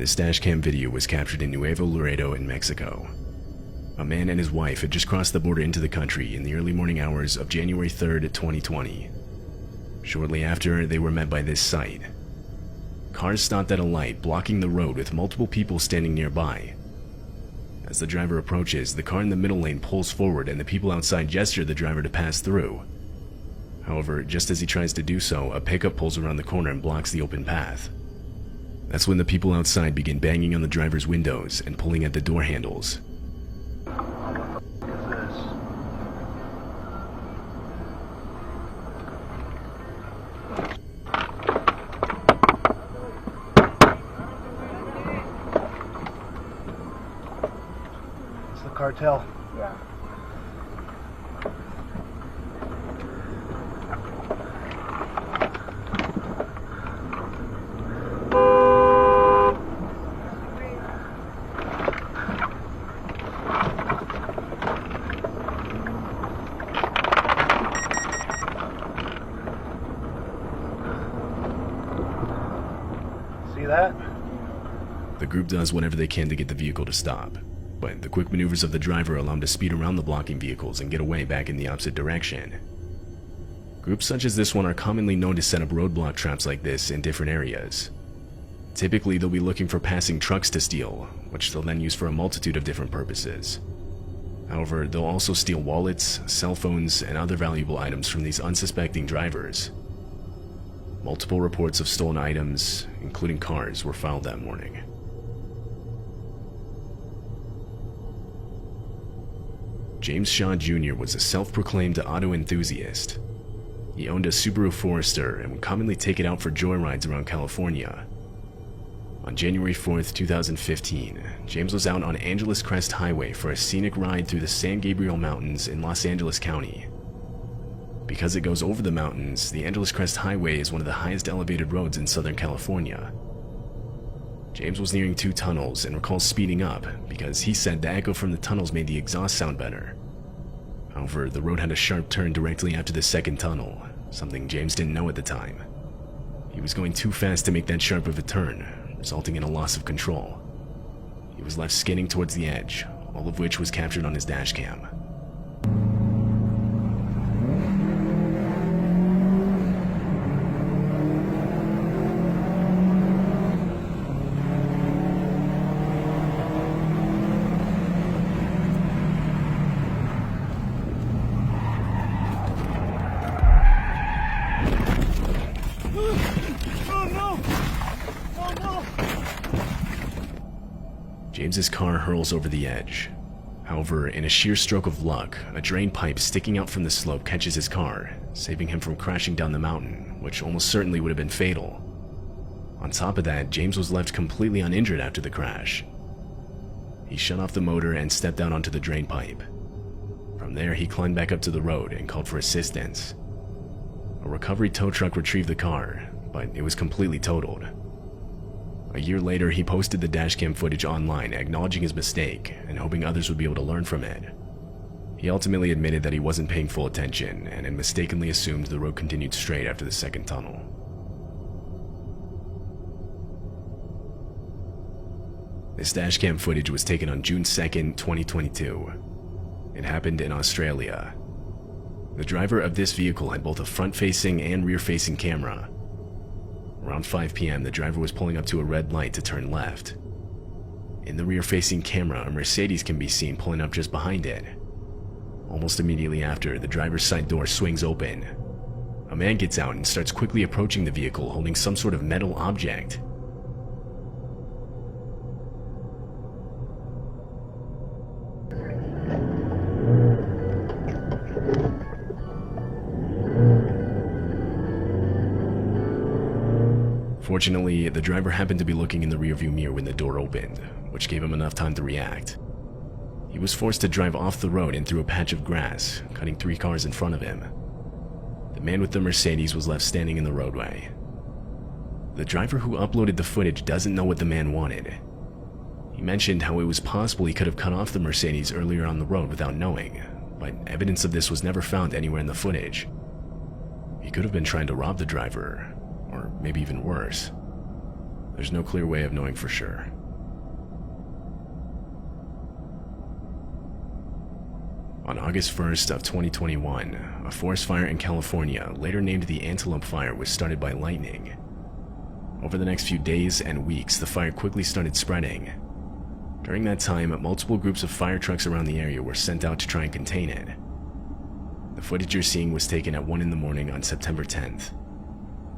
This dashcam video was captured in Nuevo Laredo in Mexico. A man and his wife had just crossed the border into the country in the early morning hours of January 3rd, 2020. Shortly after, they were met by this sight. Cars stopped at a light, blocking the road with multiple people standing nearby. As the driver approaches, the car in the middle lane pulls forward and the people outside gesture the driver to pass through. However, just as he tries to do so, a pickup pulls around the corner and blocks the open path. That's when the people outside begin banging on the driver's windows and pulling at the door handles. It's the cartel. Yeah. See that? The group does whatever they can to get the vehicle to stop, but the quick maneuvers of the driver allow him to speed around the blocking vehicles and get away back in the opposite direction. Groups such as this one are commonly known to set up roadblock traps like this in different areas. Typically, they'll be looking for passing trucks to steal, which they'll then use for a multitude of different purposes. However, they'll also steal wallets, cell phones, and other valuable items from these unsuspecting drivers. Multiple reports of stolen items, including cars, were filed that morning. James Shaw Jr. was a self-proclaimed auto enthusiast. He owned a Subaru Forester and would commonly take it out for joyrides around California. On January 4th, 2015, James was out on Angeles Crest Highway for a scenic ride through the San Gabriel Mountains in Los Angeles County. Because it goes over the mountains, the Angeles Crest Highway is one of the highest elevated roads in Southern California. James was nearing two tunnels and recalls speeding up because he said the echo from the tunnels made the exhaust sound better. However, the road had a sharp turn directly after the second tunnel, something James didn't know at the time. He was going too fast to make that sharp of a turn, resulting in a loss of control. He was left skidding towards the edge, all of which was captured on his dashcam. James's car hurls over the edge. However, in a sheer stroke of luck, a drain pipe sticking out from the slope catches his car, saving him from crashing down the mountain, which almost certainly would have been fatal. On top of that, James was left completely uninjured after the crash. He shut off the motor and stepped out onto the drain pipe. From there, he climbed back up to the road and called for assistance. A recovery tow truck retrieved the car, but it was completely totaled. A year later, he posted the dashcam footage online, acknowledging his mistake and hoping others would be able to learn from it. He ultimately admitted that he wasn't paying full attention and had mistakenly assumed the road continued straight after the second tunnel. This dashcam footage was taken on June 2nd, 2022. It happened in Australia. The driver of this vehicle had both a front-facing and rear-facing camera. Around 5 p.m., the driver was pulling up to a red light to turn left. In the rear-facing camera, a Mercedes can be seen pulling up just behind it. Almost immediately after, the driver's side door swings open. A man gets out and starts quickly approaching the vehicle holding some sort of metal object. Fortunately, the driver happened to be looking in the rearview mirror when the door opened, which gave him enough time to react. He was forced to drive off the road and through a patch of grass, cutting 3 cars in front of him. The man with the Mercedes was left standing in the roadway. The driver who uploaded the footage doesn't know what the man wanted. He mentioned how it was possible he could have cut off the Mercedes earlier on the road without knowing, but evidence of this was never found anywhere in the footage. He could have been trying to rob the driver, or maybe even worse. There's no clear way of knowing for sure. On August 1st of 2021, a forest fire in California, later named the Antelope Fire, was started by lightning. Over the next few days and weeks, the fire quickly started spreading. During that time, multiple groups of fire trucks around the area were sent out to try and contain it. The footage you're seeing was taken at 1 in the morning on September 10th.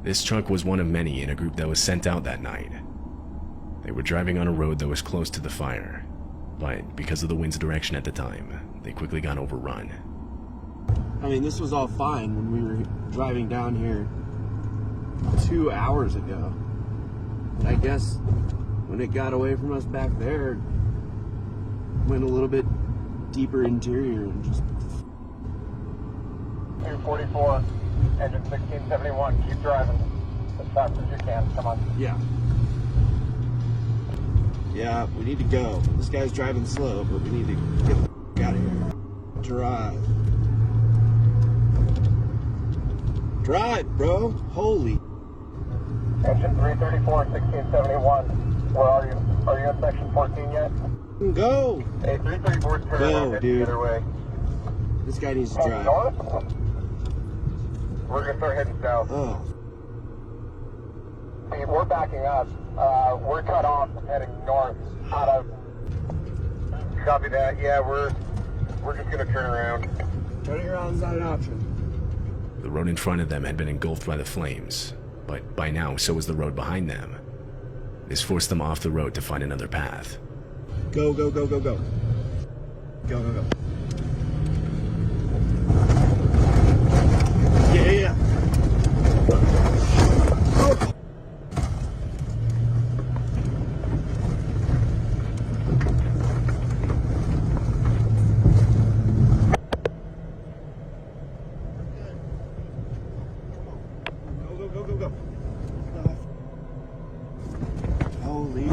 This truck was one of many in a group that was sent out that night. They were driving on a road that was close to the fire, but because of the wind's direction at the time, they quickly got overrun. I mean, this was all fine when we were driving down here 2 hours ago. But I guess when it got away from us back there, it went a little bit deeper interior and just... 244, engine 1671, keep driving as fast as you can, come on. Yeah. Yeah, we need to go. This guy's driving slow, but we need to get the f*** out of here. Drive. Drive, bro. Holy. Engine 334, 1671, where are you? Are you in section 14 yet? Go. Hey, 334 is turning Go, around, dude. the other way. This guy needs to Heading drive. north? We're gonna start heading south. Oh. Hey, we're backing up. We're cut off heading north out of... Copy that. Yeah, we're just gonna turn around. Turning around is not an option. The road in front of them had been engulfed by the flames, but by now so was the road behind them. This forced them off the road to find another path. Go, go, go, go, go. Go, go, go. Yeah, yeah, yeah. Oh. Go, go, go, go, go. Holy.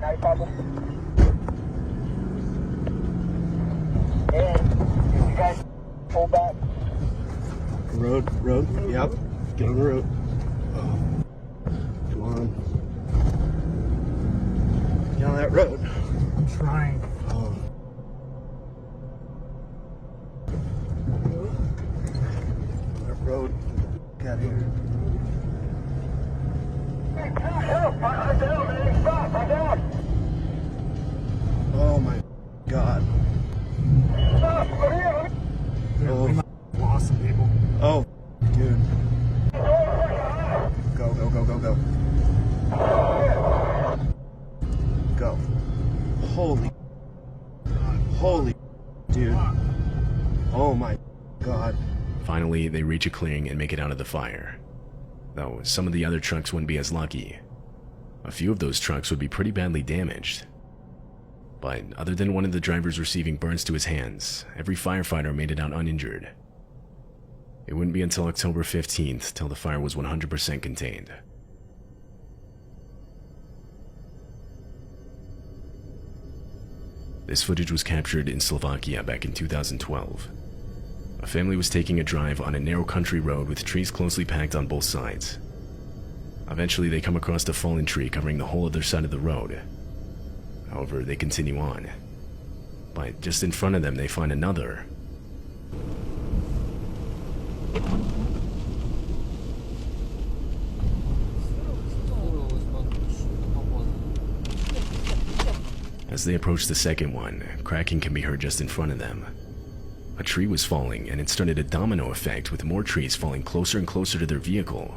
No problem. And you guys pull back. Road, yep. Get on the road. Oh. Come on. Get on that road. I'm trying. Oh. That road. Get out of here. Oh my God. Oh. Lost some people. Oh, dude. Go, go, go, go, go. Go. Holy. Holy. Dude. Oh my God. Finally, they reach a clearing and make it out of the fire. Though some of the other trucks wouldn't be as lucky. A few of those trucks would be pretty badly damaged. But other than one of the drivers receiving burns to his hands, every firefighter made it out uninjured. It wouldn't be until October 15th till the fire was 100% contained. This footage was captured in Slovakia back in 2012. A family was taking a drive on a narrow country road with trees closely packed on both sides. Eventually, they come across a fallen tree covering the whole other side of the road. However, they continue on. But just in front of them, they find another. As they approach the second one, cracking can be heard just in front of them. A tree was falling, and it started a domino effect with more trees falling closer and closer to their vehicle.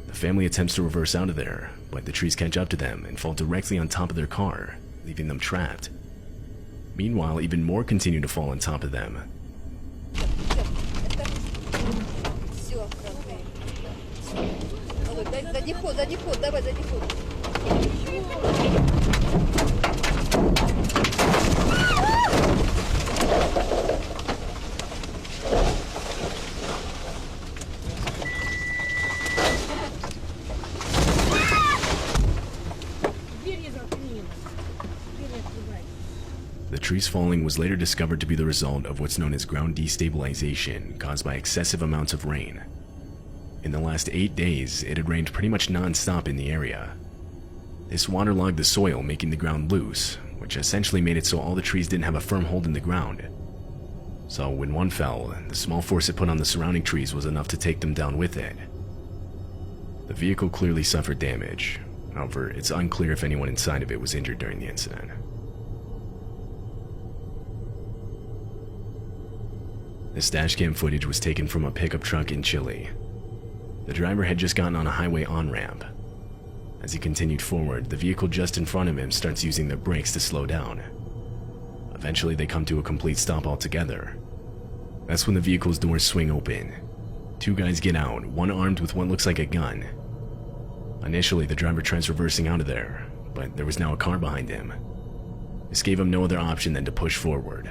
The family attempts to reverse out of there, but the trees catch up to them and fall directly on top of their car, leaving them trapped. Meanwhile, even more continue to fall on top of them. The trees falling was later discovered to be the result of what's known as ground destabilization caused by excessive amounts of rain. In the last 8 days, it had rained pretty much non-stop in the area. This waterlogged the soil, making the ground loose, which essentially made it so all the trees didn't have a firm hold in the ground. So when one fell, the small force it put on the surrounding trees was enough to take them down with it. The vehicle clearly suffered damage. However, it's unclear if anyone inside of it was injured during the incident. This dashcam footage was taken from a pickup truck in Chile. The driver had just gotten on a highway on-ramp. As he continued forward, the vehicle just in front of him starts using their brakes to slow down. Eventually, they come to a complete stop altogether. That's when the vehicle's doors swing open. 2 guys get out, one armed with what looks like a gun. Initially, the driver tries reversing out of there, but there was now a car behind him. This gave him no other option than to push forward.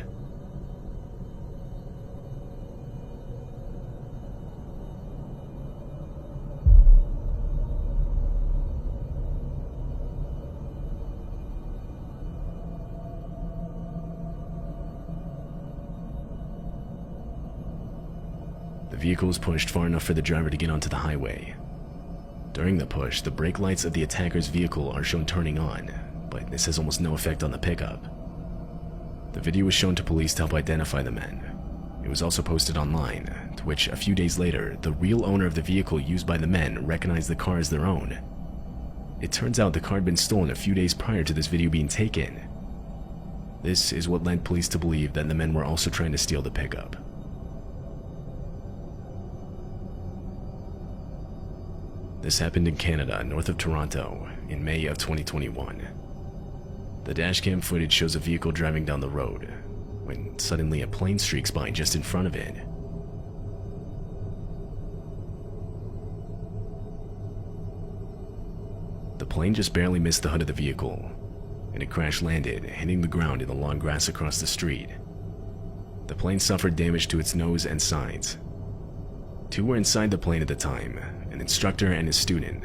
The vehicle was pushed far enough for the driver to get onto the highway. During the push, the brake lights of the attacker's vehicle are shown turning on, but this has almost no effect on the pickup. The video was shown to police to help identify the men. It was also posted online, to which a few days later, the real owner of the vehicle used by the men recognized the car as their own. It turns out the car had been stolen a few days prior to this video being taken. This is what led police to believe that the men were also trying to steal the pickup. This happened in Canada, north of Toronto, in May of 2021. The dashcam footage shows a vehicle driving down the road, when suddenly a plane streaks by just in front of it. The plane just barely missed the hood of the vehicle, and it crash-landed, hitting the ground in the long grass across the street. The plane suffered damage to its nose and sides. 2 were inside the plane at the time, an instructor and a student.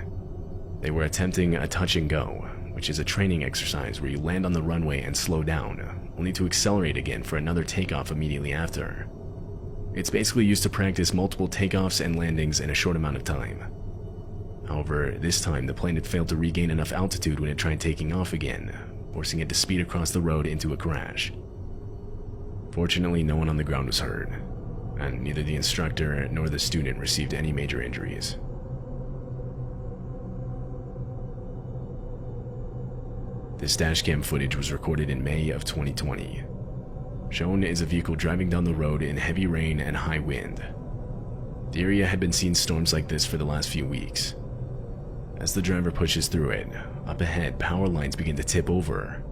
They were attempting a touch and go, which is a training exercise where you land on the runway and slow down, only to accelerate again for another takeoff immediately after. It's basically used to practice multiple takeoffs and landings in a short amount of time. However, this time the plane had failed to regain enough altitude when it tried taking off again, forcing it to speed across the road into a crash. Fortunately, no one on the ground was hurt, and neither the instructor nor the student received any major injuries. This dashcam footage was recorded in May of 2020. Shown is a vehicle driving down the road in heavy rain and high wind. The area had been seeing storms like this for the last few weeks. As the driver pushes through it, up ahead power lines begin to tip over.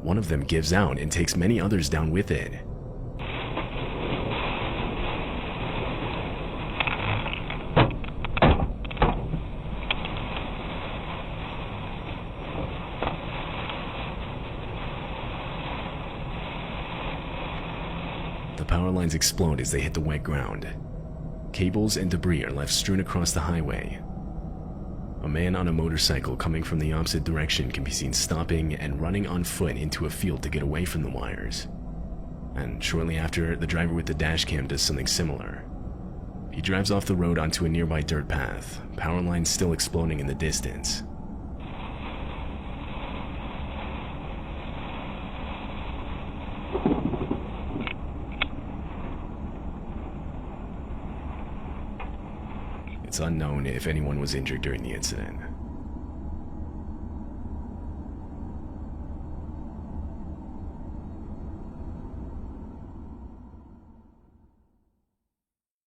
One of them gives out and takes many others down with it. The power lines explode as they hit the wet ground. Cables and debris are left strewn across the highway. A man on a motorcycle coming from the opposite direction can be seen stopping and running on foot into a field to get away from the wires. And shortly after, the driver with the dashcam does something similar. He drives off the road onto a nearby dirt path, power lines still exploding in the distance. It's unknown if anyone was injured during the incident.